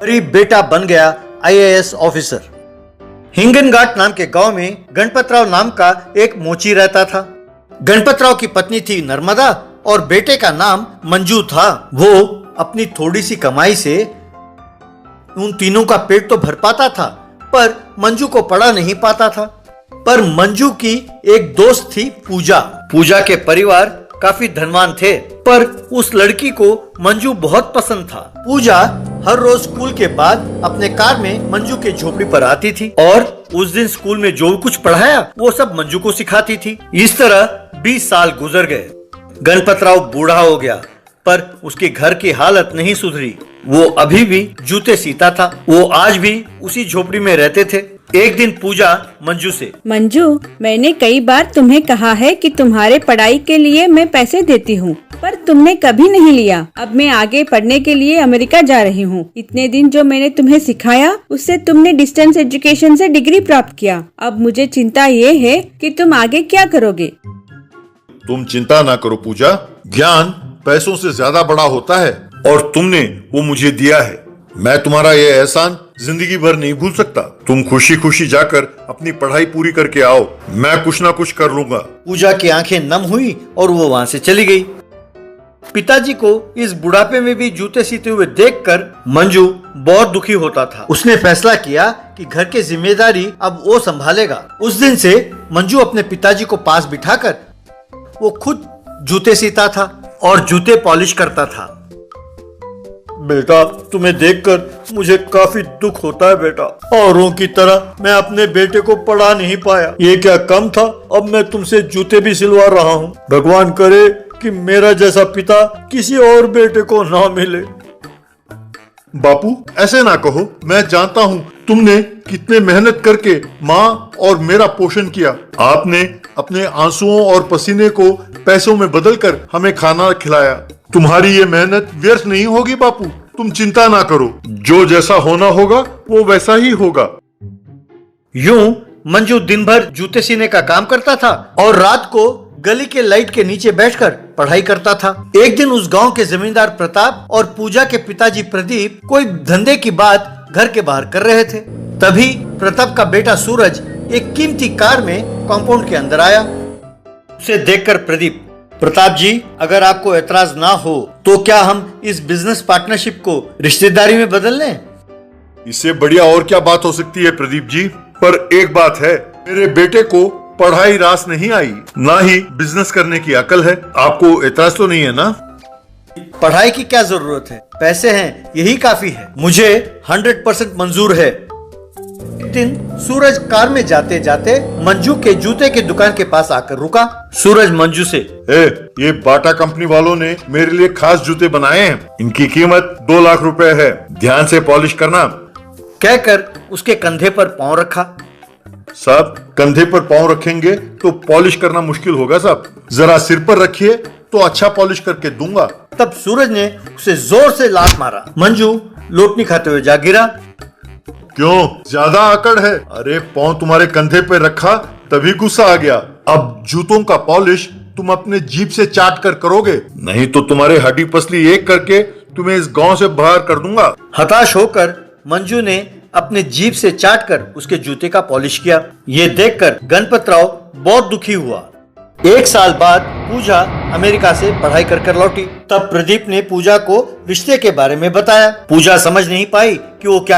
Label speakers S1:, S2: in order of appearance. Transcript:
S1: गरीब बेटा बन गया IAS ऑफिसर। हिंगनघाट नाम के गांव में गणपतराव नाम का एक मोची रहता था। गणपतराव की पत्नी थी नर्मदा और बेटे का नाम मंजू था। वो अपनी थोड़ी सी कमाई से उन तीनों का पेट तो भर पाता था, पर मंजू को पढ़ा नहीं पाता था। पर मंजू की एक दोस्त थी पूजा। पूजा के परिवार काफी धनवान थे, पर उस लड़की को मंजू बहुत पसंद था। पूजा हर रोज स्कूल के बाद अपने कार में मंजू के झोपड़ी पर आती थी और उस दिन स्कूल में जो कुछ पढ़ाया वो सब मंजू को सिखाती थी। इस तरह 20 साल गुजर गए। गणपतराव बूढ़ा हो गया, पर उसके घर की हालत नहीं सुधरी। वो अभी भी जूते सीता था। वो आज भी उसी झोपड़ी में रहते थे। एक दिन पूजा मंजू से,
S2: मंजू, मैंने कई बार तुम्हें कहा है कि तुम्हारे पढ़ाई के लिए मैं पैसे देती हूँ, पर तुमने कभी नहीं लिया। अब मैं आगे पढ़ने के लिए अमेरिका जा रही हूँ। इतने दिन जो मैंने तुम्हें सिखाया उससे तुमने डिस्टेंस एजुकेशन से डिग्री प्राप्त किया। अब मुझे चिंता ये है कि तुम आगे क्या करोगे।
S3: तुम चिंता ना करो पूजा, ज्ञान पैसों से ज्यादा बड़ा होता है और तुमने वो मुझे दिया है। मैं तुम्हारा ये एहसान जिंदगी भर नहीं भूल सकता। तुम खुशी खुशी जाकर अपनी पढ़ाई पूरी करके आओ, मैं कुछ ना कुछ कर लूंगा।
S1: पूजा की आंखें नम हुई और वो वहां से चली गई। पिताजी को इस बुढ़ापे में भी जूते सीते हुए देखकर मंजू बहुत दुखी होता था। उसने फैसला किया कि घर की जिम्मेदारी अब वो संभालेगा। उस दिन से मंजू अपने पिताजी को पास बिठाकर वो खुद जूते सीता था और जूते पॉलिश करता था। बेटा, तुम्हें देखकर मुझे काफी दुख होता है बेटा। औरों की तरह मैं अपने बेटे को पढ़ा नहीं पाया। ये क्या कम था, अब मैं तुमसे जूते भी सिलवा रहा हूँ। भगवान करे कि मेरा जैसा पिता किसी और बेटे को ना मिले।
S3: बापू, ऐसे ना कहो। मैं जानता हूँ तुमने कितने मेहनत करके माँ और मेरा पोषण किया। आपने अपने आंसुओं और पसीने को पैसों में बदलकर हमें खाना खिलाया। तुम्हारी ये मेहनत व्यर्थ नहीं होगी बापू, तुम चिंता ना करो। जो जैसा होना होगा वो वैसा ही होगा।
S1: यूं मंजू दिन भर जूते सीने का काम करता था और रात को गली के लाइट के नीचे बैठकर पढ़ाई करता था। एक दिन उस गांव के जमींदार प्रताप और पूजा के पिताजी प्रदीप कोई धंधे की बात घर के बाहर कर रहे थे। तभी प्रताप का बेटा सूरज एक कीमती कार में कंपाउंड के अंदर आया। उसे देखकर प्रदीप, प्रताप जी, अगर आपको एतराज ना हो तो क्या हम इस बिजनेस पार्टनरशिप को रिश्तेदारी में बदल लें?
S3: इससे बढ़िया और क्या बात हो सकती है प्रदीप जी। पर एक बात है, मेरे बेटे को पढ़ाई रास नहीं आई, ना ही बिजनेस करने की अकल है। आपको एतराज तो नहीं है ना?
S1: पढ़ाई की क्या जरूरत है, पैसे हैं, यही काफी है। मुझे 100% मंजूर है। एक दिन सूरज कार में जाते जाते मंजू के जूते की दुकान के पास आकर रुका। सूरज मंजू से,
S3: ये बाटा कंपनी वालों ने मेरे लिए खास जूते बनाए हैं। इनकी कीमत 2 लाख रुपए है, ध्यान से पॉलिश करना।
S1: कहकर उसके कंधे पर पांव रखा।
S3: साहब, कंधे पर पांव रखेंगे तो पॉलिश करना मुश्किल होगा साहब। जरा सिर पर रखिए तो अच्छा पॉलिश करके दूंगा।
S1: तब सूरज ने उसे जोर से लात मारा। मंजू लोटनी खाते हुए जा गिरा।
S3: क्यों, ज्यादा आकड़ है? अरे पांव तुम्हारे कंधे पे रखा तभी गुस्सा आ गया। अब जूतों का पॉलिश तुम अपने जीभ से चाट कर करोगे, नहीं तो तुम्हारे हड्डी पसली एक करके तुम्हें इस गांव से बाहर कर दूंगा।
S1: हताश होकर मंजू ने अपने जीभ से चाटकर उसके जूते का पॉलिश किया। ये देखकर गणपतराव बहुत दुखी हुआ। 1 साल बाद पूजा अमेरिका से पढ़ाई कर लौटी। तब प्रदीप ने पूजा को रिश्ते के बारे में बताया। पूजा समझ नहीं पाई कि वो क्या